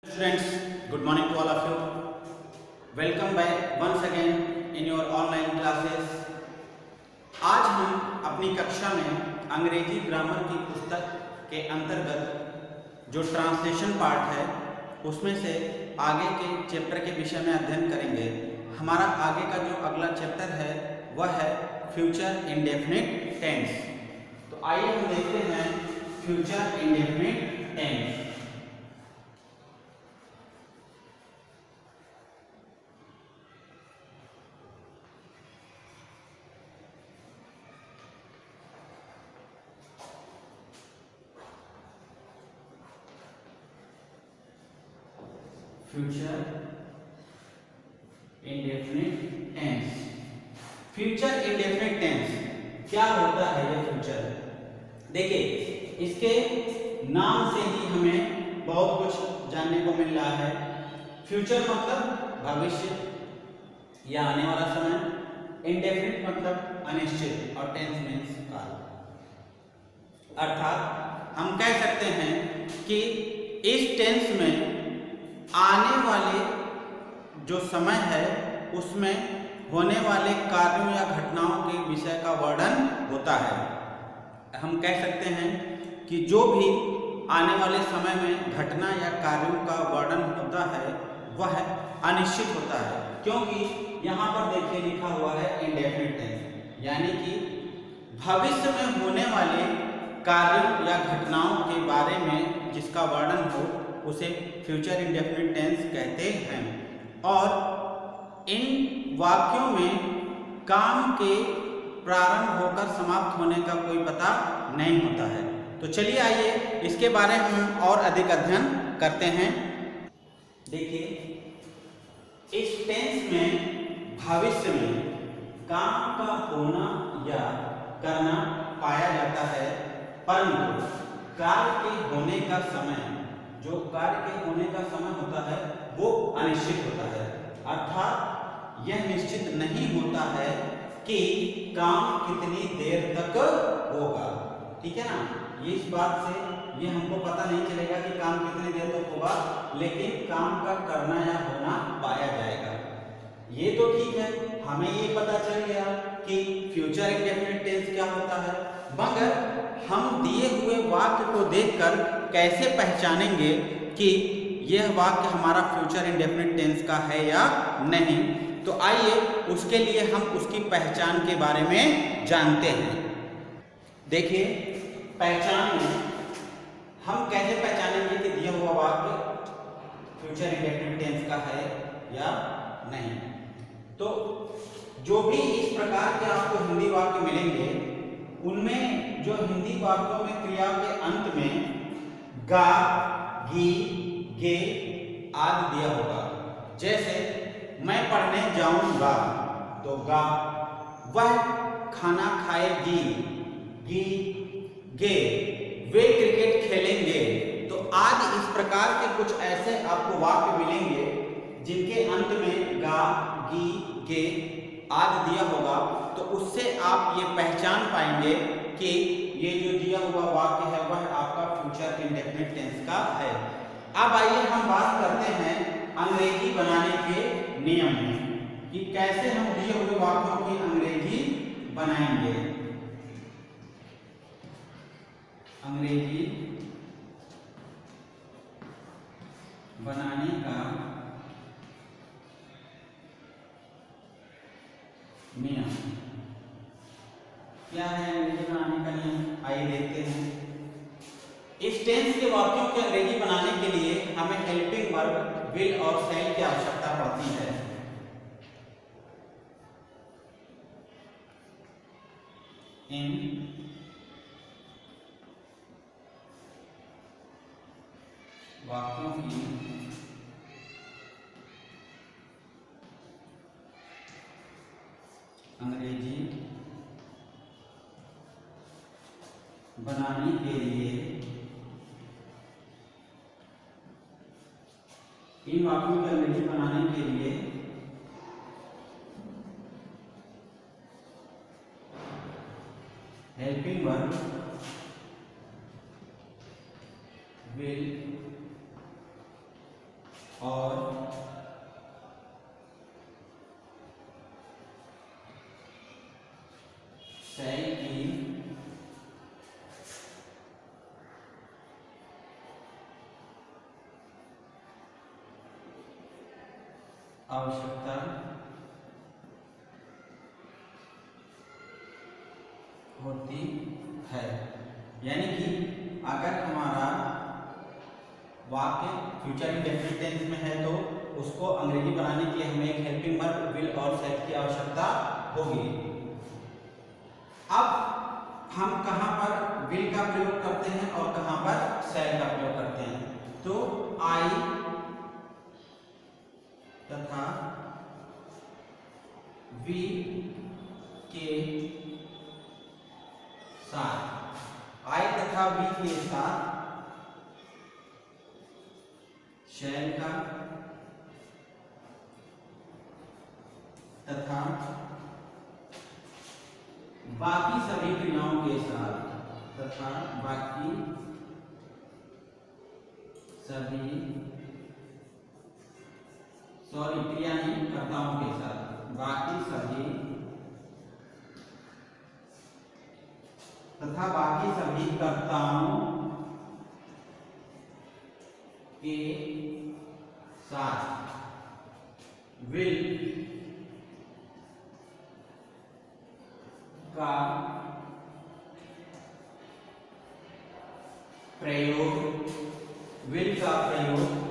Students, good morning to all of you. Welcome back once again in your online classes. आज हम अपनी कक्षा में अंग्रेजी ग्रामर की पुस्तक के अंतर्गत जो ट्रांसलेशन पार्ट है उसमें से आगे के चैप्टर के विषय में अध्ययन करेंगे। हमारा आगे का जो अगला चैप्टर है वह है फ्यूचर इंडेफिनिट टेंस। तो आइए हम देखते हैं future indefinite tense. Future indefinite tense. Future indefinite tense क्या होता है? यह फ्यूचर, देखिए इसके नाम से ही हमें बहुत कुछ जानने को मिल रहा है। फ्यूचर मतलब भविष्य या आने वाला समय, इंडेफिनिट मतलब अनिश्चित और टेंस मीन्स काल। अर्थात हम कह सकते हैं कि इस टेंस में आने वाले जो समय है उसमें होने वाले कार्यों या घटनाओं के विषय का वर्णन होता है। हम कह सकते हैं कि जो भी आने वाले समय में घटना या कार्यों का वर्णन होता है वह अनिश्चित होता है, क्योंकि यहाँ पर देखिए लिखा हुआ है इंडेफिनिट टेंस, यानी कि भविष्य में होने वाले कार्यों या घटनाओं के बारे में जिसका वर्णन हो उसे फ्यूचर इंडेफिनिट टेंस कहते हैं। और इन वाक्यों में काम के प्रारंभ होकर समाप्त होने का कोई पता नहीं होता है। तो चलिए आइए इसके बारे में हम और अधिक अध्ययन करते हैं। देखिए इस टेंस में भविष्य में काम का होना या करना पाया जाता है, परंतु कार्य के होने का समय, जो कार्य के होने का समय होता है वो अनिश्चित होता है। अर्थात यह निश्चित नहीं होता है कि काम कितनी देर तक होगा। ठीक है ना, ये इस बात से ये हमको पता नहीं चलेगा कि काम कितनी देर तक होगा, लेकिन काम का करना या होना पाया जाएगा। ये तो ठीक है, हमें ये पता चल गया कि फ्यूचर इंडेफिनिट टेंस क्या होता है, मगर हम दिए हुए वाक्य को देखकर कैसे पहचानेंगे कि यह वाक्य हमारा फ्यूचर इंडेफिनिट टेंस का है या नहीं? तो आइए उसके लिए हम उसकी पहचान के बारे में जानते हैं। देखिए पहचान में हम कैसे पहचानेंगे कि दिया हुआ वाक्य फ्यूचर इंडेफिनिट टेंस का है या नहीं? तो जो भी इस प्रकार के आपको हिंदी वाक्य मिलेंगे उनमें जो हिंदी वाक्यों में क्रिया के अंत में गा, गी, गे आदि दिया होगा। जैसे मैं पढ़ने जाऊंगा तो गा, वह खाना खाएगी, गी, गे, वे क्रिकेट खेलेंगे, तो आदि इस प्रकार के कुछ ऐसे आपको वाक्य मिलेंगे जिनके अंत में गा, गी, गे आदि दिया होगा। तो उससे आप ये पहचान पाएंगे कि ये जो दिया हुआ वाक्य है वह आपका फ्यूचर इंडेफिनिट टेंस का है। अब आइए हम बात करते हैं अंग्रेजी बनाने के नियम में कि कैसे हम दिए हुए वाक्यों की अंग्रेजी बनाएंगे। अंग्रेजी बनाने का नियम क्या है? अंग्रेजी बनाने का नियम आइए देखते हैं। इस टेंस के वाक्यों की अंग्रेजी बनाने के लिए हमें हेल्पिंग वर्ब, विल और शैल की आवश्यकता पड़ती है। इन वाक्यों की अंग्रेजी बनाने के लिए इन वाक्यों की अंग्रेजी बनाने के लिए हेल्पिंग वर्ब, विल और सेल की आवश्यकता होती है। यानी कि अगर हमारा वाक्य फ्यूचर इंडेफिनिट टेंस में है तो उसको अंग्रेजी बनाने के लिए हमें एक हेल्पिंग वर्ब विल और सेल की आवश्यकता होगी। अब हम कहाँ पर विल का प्रयोग करते हैं और कहाँ पर सेल का प्रयोग करते हैं। तो आई तथा वी के साथ, आई तथा वी के साथ शैल का तथा बाकी सभी क्रियाओं के साथ, तथा बाकी सभी क्रिया नहीं कर्ताओं के साथ, बाकी सभी तथा बाकी सभी कर्ताओं के साथ विल का प्रयोग, विल का प्रयोग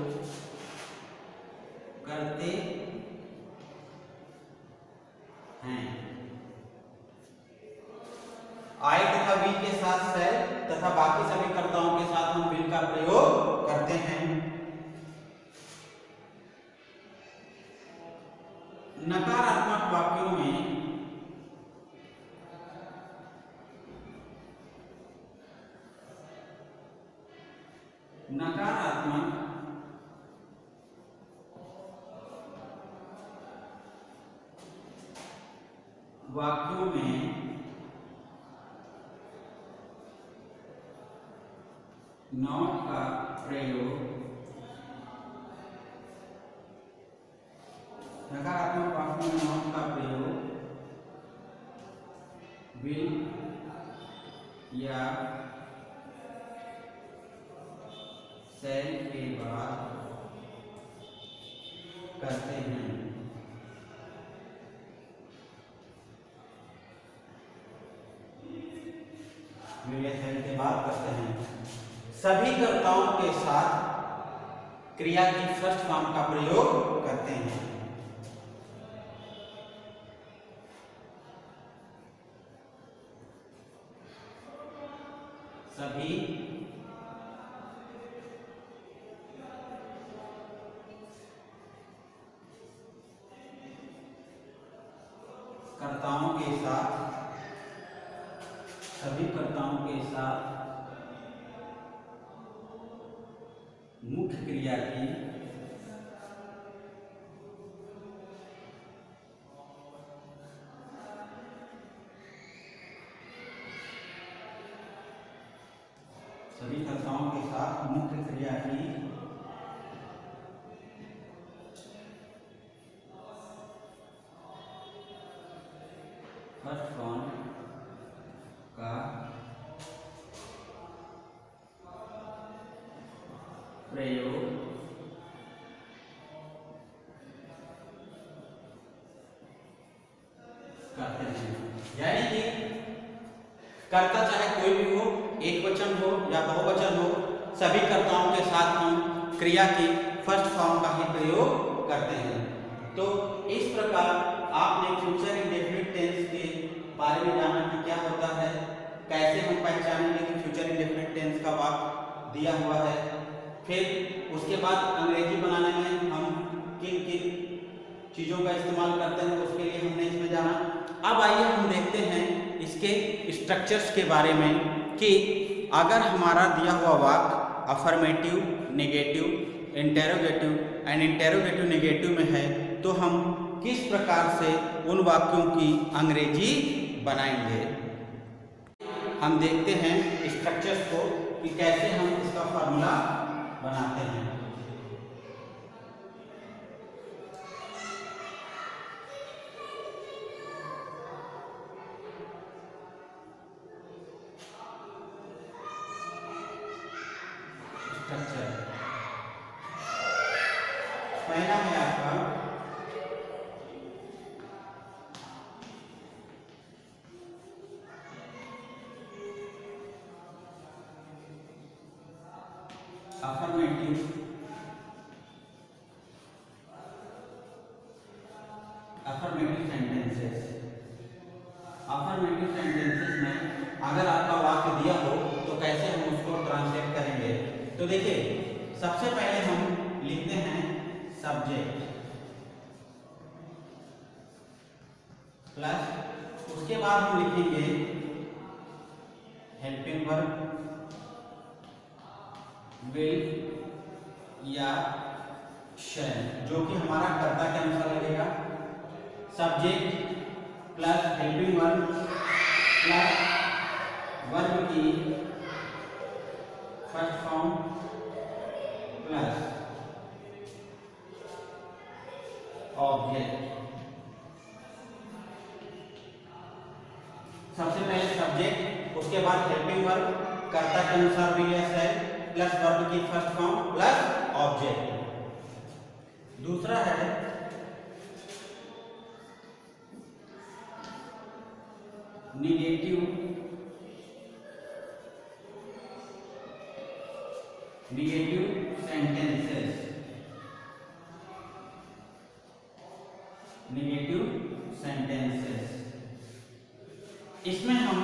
करते हैं। आई तथा वी के साथ सेल तथा बाकी सभी कर्ताओं के साथ हम विल का प्रयोग करते हैं। नकारात्मक वाक्यों में नॉट का प्रयोग, नकारात्मक वाक्यों में नॉट का प्रयोग विल या सेल के बाद करते हैं। विल या सेल के बाद करते हैं। सभी कर्ताओं के साथ क्रिया की फर्स्ट फॉर्म का प्रयोग करते हैं। सभी कर्ताओं के साथ, सभी कर्ताओं के साथ मुख्य क्रिया की सभी कर्ताओं के साथ मुख्य क्रिया की फर्स्ट फॉर्म का प्रयोग करते हैं। यानी कि कर्ता चाहे कोई भी हो, एक वचन हो या बहुवचन हो, सभी कर्ताओं के साथ हम क्रिया की फर्स्ट फॉर्म का ही प्रयोग करते हैं। तो इस प्रकार आपने फ्यूचर इंडेफिनिट टेंस के बारे में जाना कि क्या होता है, कैसे हम पहचानेंगे कि फ्यूचर इंडेफिनिट टेंस का वाक्य दिया हुआ है, फिर उसके बाद अंग्रेजी बनाने में हम किन किन चीज़ों का इस्तेमाल करते हैं उसके लिए हमने इसमें जाना। अब आइए हम देखते हैं इसके स्ट्रक्चर्स के बारे में कि अगर हमारा दिया हुआ वाक्य affirmative, negative, interrogative and interrogative negative में है तो हम किस प्रकार से उन वाक्यों की अंग्रेजी बनाएंगे। हम देखते हैं स्ट्रक्चर्स को कि कैसे हम इसका फॉर्मूला बनाते हैं। स्ट्रक्चर। पहला है आपका अफर्मेटिव सेंटेंसेस। अफर्मेटिव सेंटेंसेस में अगर आपका वाक्य दिया हो तो कैसे हम उसको ट्रांसलेट करेंगे? तो देखिए, सबसे पहले हम लिखते हैं सब्जेक्ट प्लस उसके बाद हम लिखेंगे हेल्पिंग वर्ब, विल या शैल, जो कि हमारा कर्ता के अनुसार लगेगा। Subject plus helping verb plus verb की फर्स्ट फॉर्म प्लस ऑब्जेक्ट। सबसे पहले सब्जेक्ट, उसके बाद हेल्पिंग वर्ब, कर्ता के अनुसार विल या शैल, प्लस वर्ब की फर्स्ट फॉर्म प्लस ऑब्जेक्ट। दूसरा है निगेटिव सेंटेंसेस। इसमें हम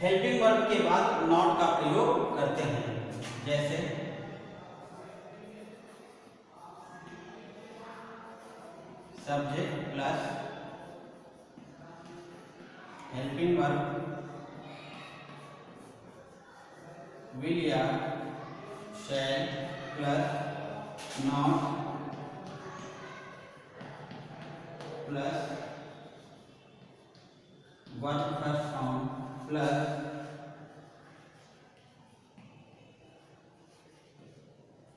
हेल्पिंग वर्ब के बाद नॉट का प्रयोग करते हैं, जैसे subject plus helping verb, will या shall plus not plus verb first form plus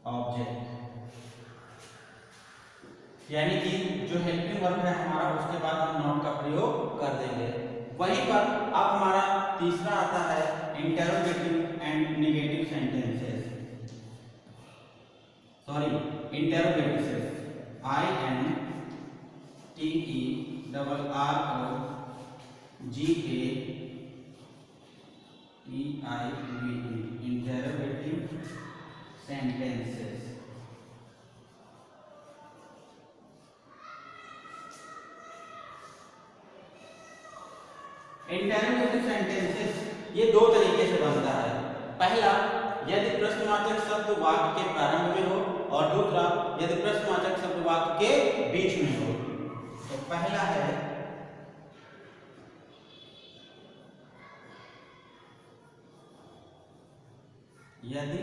object. यानी कि जो हेल्पिंग वर्ब है हमारा, उसके बाद हम नॉट का प्रयोग कर देंगे। वहीं पर अब हमारा तीसरा आता है interrogative and negative sentences, interrogative sentences. Interrogative sentences ये दो तरीके से बनता है। पहला, यदि प्रश्नवाचक शब्द वाक्य के प्रारंभ में हो, और दूसरा यदि प्रश्नवाचक शब्द वाक्य के बीच में हो। तो पहला है यदि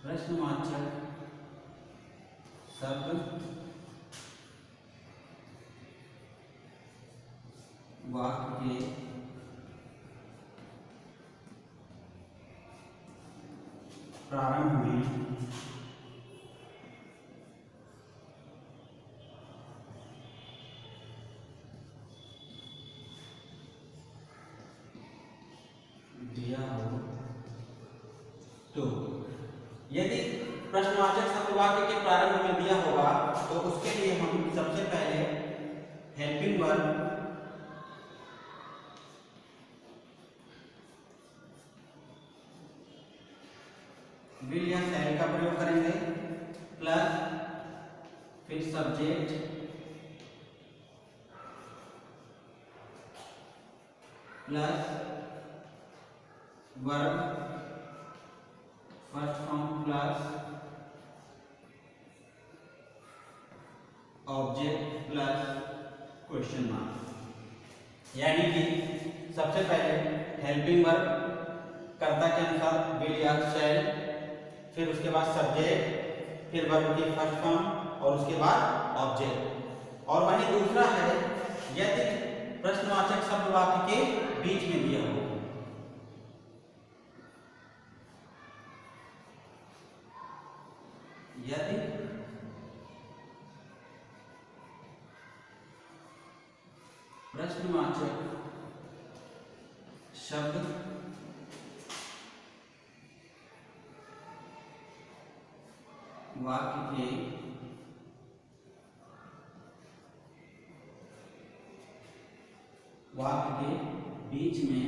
प्रश्नवाचक शब्द वाक्य के प्रारंभ में दिया हो, तो यदि प्रश्नवाचक शब्द वाक्य के प्रारंभ में दिया होगा तो उसके लिए हम सबसे पहले हेल्पिंग वर्ब विल या शैल का प्रयोग करेंगे, प्लस फिर subject plus verb first form plus object plus question mark. यानी कि सबसे पहले हेल्पिंग वर्ब कर्ता के अनुसार विल या शैल, फिर उसके बाद सब्जेक्ट, फिर वर्ब की फर्स्ट फॉर्म और उसके बाद ऑब्जेक्ट। और वहीं दूसरा है यदि प्रश्नवाचक शब्द वाक्य के बीच में दिया हो। यदि प्रश्नवाचक शब्द वाक्य के बीच में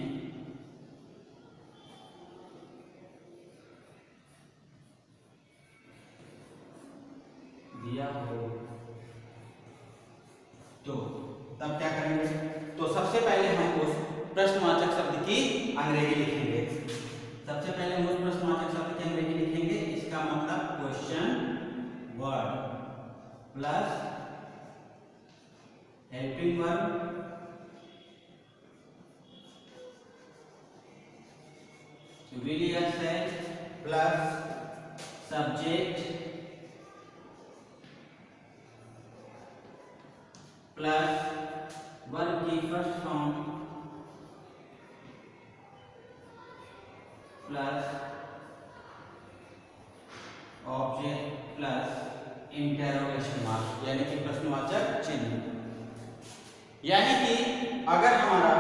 दिया हो तो तब क्या करेंगे? तो सबसे पहले हम उस प्रश्नवाचक शब्द की अंग्रेजी लिखेंगे। सबसे पहले हम उस प्रश्नवाचक शब्द की अंग्रेजी लिखेंगे। इसका मतलब question word plus helping verb will या shall plus subject plus verb की first form plus object plus interrogation mark यानी कि प्रश्नवाचक चिन्ह। यानी कि अगर हमारा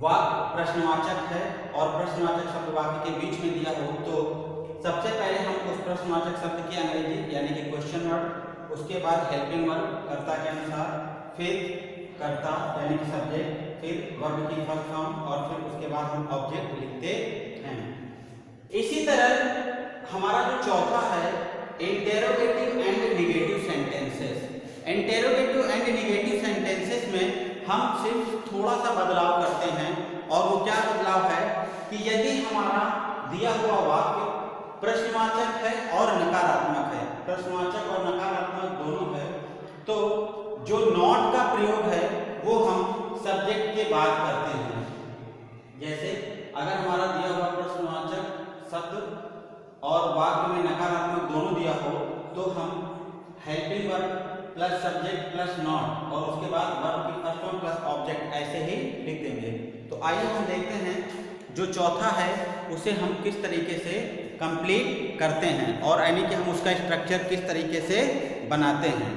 वाक्य प्रश्नवाचक है और प्रश्नवाचक शब्द वाक्य के बीच में दिया हो तो सबसे पहले हम उस प्रश्नवाचक शब्द की अंग्रेजी यानी कि क्वेश्चन वर्ड, उसके बाद हेल्पिंग वर्ब कर्ता के अनुसार, फिर कर्ता यानी कि सब्जेक्ट, फिर वर्ब की फर्स्ट फॉर्म और फिर उसके बाद हम ऑब्जेक्ट लिखते हैं। इसी तरह हमारा जो चौथा है interrogative and negative sentences. Interrogative and negative sentences में हम सिर्फ थोड़ा सा बदलाव करते हैं और वो क्या बदलाव है कि यदि हमारा दिया हुआ वाक्य प्रश्नवाचक है और नकारात्मक है, प्रश्नवाचक और नकारात्मक दोनों है, तो जो नॉट का प्रयोग है वो हम सब्जेक्ट के बाद करते हैं। जैसे अगर हमारा दिया हुआ प्रश्नवाचक शब्द और वाक्य में नकारात्मक दोनों दिया हो तो हम helping verb plus subject plus not और उसके बाद वर्ब की फर्स्ट फॉर्म प्लस ऑब्जेक्ट ऐसे ही लिख देंगे। तो आइए हम देखते हैं जो चौथा है उसे हम किस तरीके से कंप्लीट करते हैं और यानी कि हम उसका स्ट्रक्चर किस तरीके से बनाते हैं।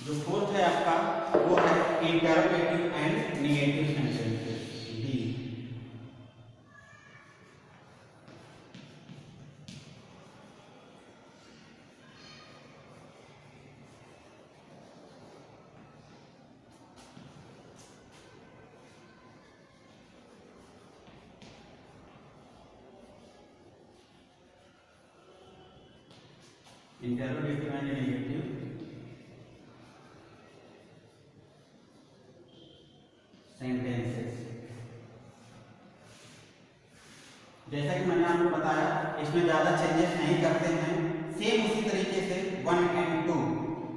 जो फोर्थ है आपका वो है interrogative and negative sentences D. Interrogative and negative sentences. जैसा कि मैंने आपको बताया इसमें ज्यादा चेंजेस नहीं करते हैं, सेम उसी तरीके से 1 and 2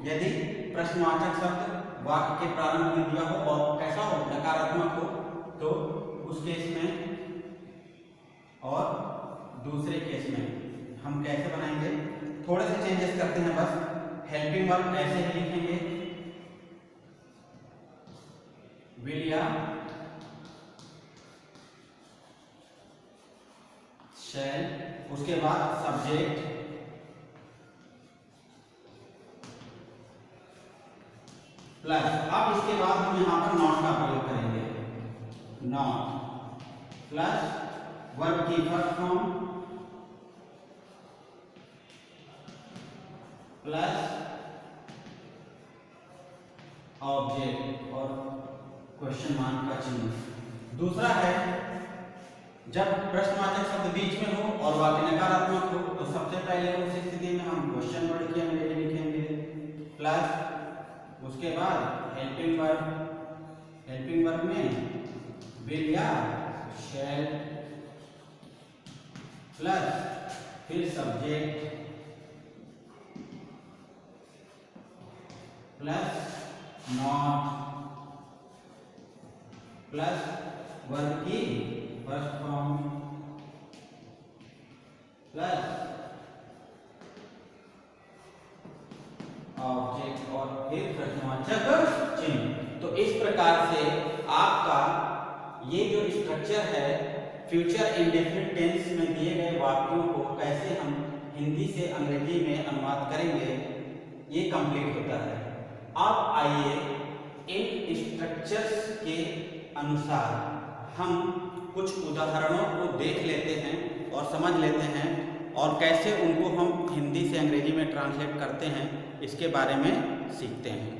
यदि प्रश्नवाचक शब्द वाक्य के प्रारंभ में दिया हो और कैसा हो नकारात्मक हो तो उस केस में और दूसरे केस में हम कैसे बनाएंगे, थोड़े से चेंजेस करते हैं बस। हेल्पिंग वर्ब ऐसे ही लिखेंगे will या shall, उसके बाद सब्जेक्ट प्लस, अब इसके बाद हम यहाँ पर नॉट का प्रयोग करेंगे, नॉट प्लस वर्ब की फर्स्ट फॉर्म प्लस ऑब्जेक्ट और क्वेश्चन मार्क का चिन्ह। दूसरा है जब प्रश्नवाचक शब्द बीच में हो और वाक्य नकारात्मक हो तो सबसे पहले उस स्थिति में हम क्वेश्चन वर्ड की अंग्रेजी लिखेंगे प्लस उसके बाद हेल्पिंग वर्ब में विल या शैल प्लस फिर subject plus not plus verb की फर्स्ट फॉर्म प्लस ऑब्जेक्ट और फिर प्रश्नवाचक चिन्ह। तो इस प्रकार से आपका ये जो स्ट्रक्चर है फ्यूचर इंडेफिनिट टेंस में दिए गए वाक्यों को कैसे हम हिंदी से अंग्रेजी में अनुवाद करेंगे, ये कंप्लीट होता है। अब आइए इन स्ट्रक्चर्स के अनुसार हम कुछ उदाहरणों को देख लेते हैं और समझ लेते हैं और कैसे उनको हम हिंदी से अंग्रेजी में ट्रांसलेट करते हैं, इसके बारे में सीखते हैं।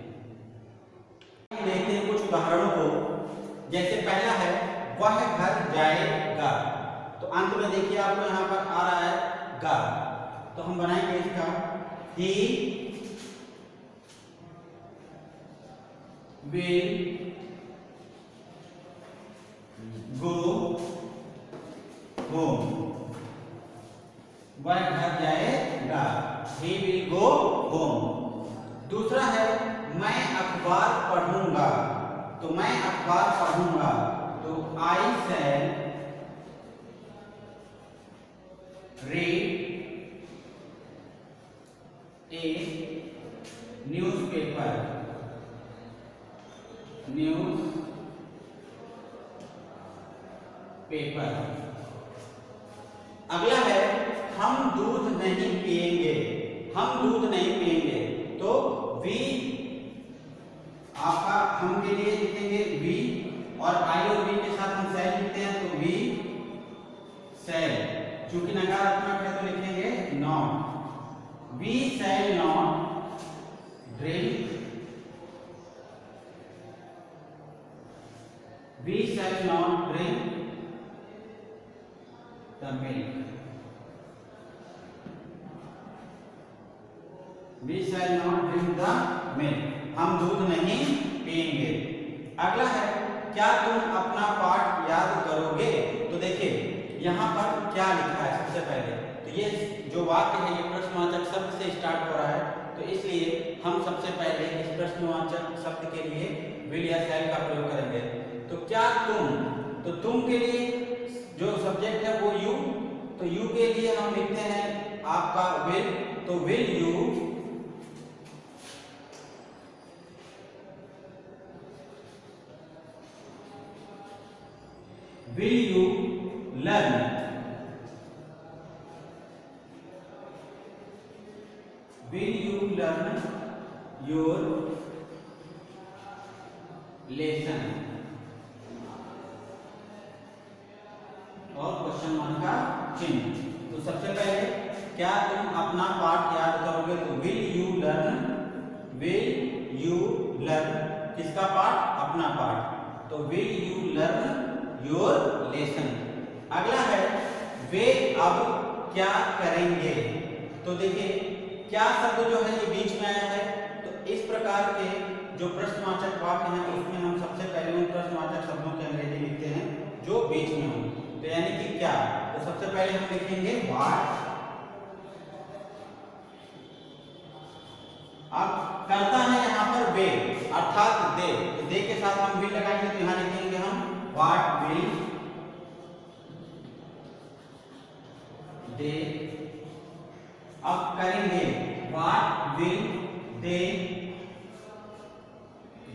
देखते हैं कुछ उदाहरणों को। जैसे पहला है वह घर जाएगा, तो अंत में देखिए आपको यहाँ पर आ रहा है गा, तो हम बनाएंगे इसका ही will go home, वह घर जाएगा, he will go home। दूसरा है मैं अखबार पढ़ूंगा, तो मैं अखबार पढ़ूंगा, तो I shall read a newspaper, अगला है हम दूध नहीं पिएंगे, हम दूध नहीं पिएंगे, तो वी आपका हम के लिए लिखेंगे वी और आई और वी के साथ हम सेल लिखते हैं, तो वी सेल, चूंकि नकारात्मक है तो लिखेंगे not. We shall not drink, we shall not drink the milk, we shall not drink the milk, हम दूध नहीं पिएंगे। अगला है क्या तुम अपना पाठ याद करोगे, तो देखिए यहाँ पर क्या लिखा है। सबसे पहले तो ये जो वाक्य है ये प्रश्नवाचक शब्द से स्टार्ट हो रहा है, तो इसलिए हम सबसे पहले इस प्रश्नवाचक शब्द के लिए विल या शैल का प्रयोग करेंगे। तो क्या तुम, तो तुम के लिए जो सब्जेक्ट है वो यू, तो यू के लिए हम लिखते हैं आपका विल, तो will you learn, will you learn your lesson, और क्वेश्चन मार्क का चिन्ह। तो सबसे पहले क्या तुम अपना पाठ याद करोगे, तो विल यू लर्न किसका पाठ, अपना पाठ, तो will you learn your lesson. अगला है वे अब क्या करेंगे, तो देखिए क्या शब्द जो है ये बीच में आया है, तो इस प्रकार के जो प्रश्नवाचक वाक्य हैं उसमें हम सबसे पहले उन प्रश्नवाचक शब्दों की अंग्रेजी लिखते हैं जो बीच में हों, तो यानी कि क्या, तो सबसे पहले हम लिखेंगे व्हाट। अब करता है यहाँ पर वे अर्थात दे, तो दे के साथ हम विल लगाएंगे, तो यहाँ लिखेंगे हम व्हाट विल दे। अब करेंगे what will they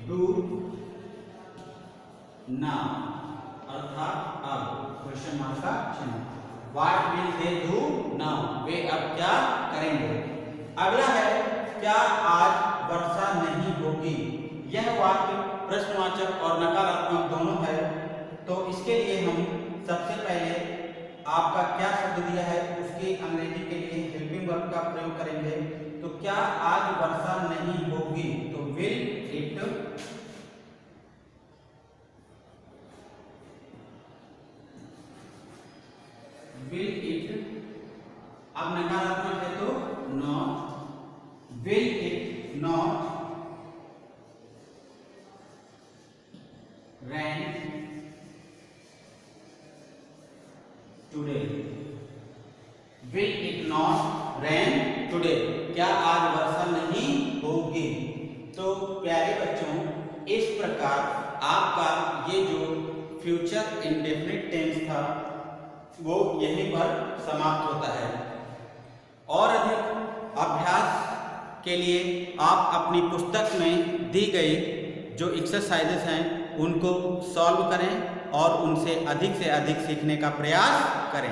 do now, अर्थात अब क्वेश्चन मार्क का चिन्ह, what will they do now, वे अब क्या करेंगे। अगला है क्या आज वर्षा नहीं होगी, यह वाक्य प्रश्नवाचक और नकारात्मक दोनों है, तो इसके लिए हम सबसे पहले आपका क्या शब्द दिया है उसकी अंग्रेजी के लिए हेल्पिंग वर्ब का प्रयोग करेंगे। तो क्या आज वर्षा नहीं होगी, तो विल इट अब नकारात्मक है तो not, will it not rain today, will it not rain today, क्या आज वर्षा नहीं होगी। तो प्यारे बच्चों इस प्रकार आपका ये जो फ्यूचर इंडेफिनिट टेंस था वो यहीं पर समाप्त होता है। और अधिक अभ्यास के लिए आप अपनी पुस्तक में दी गई जो एक्सरसाइजेस हैं उनको सॉल्व करें और उनसे अधिक से अधिक सीखने का प्रयास करें।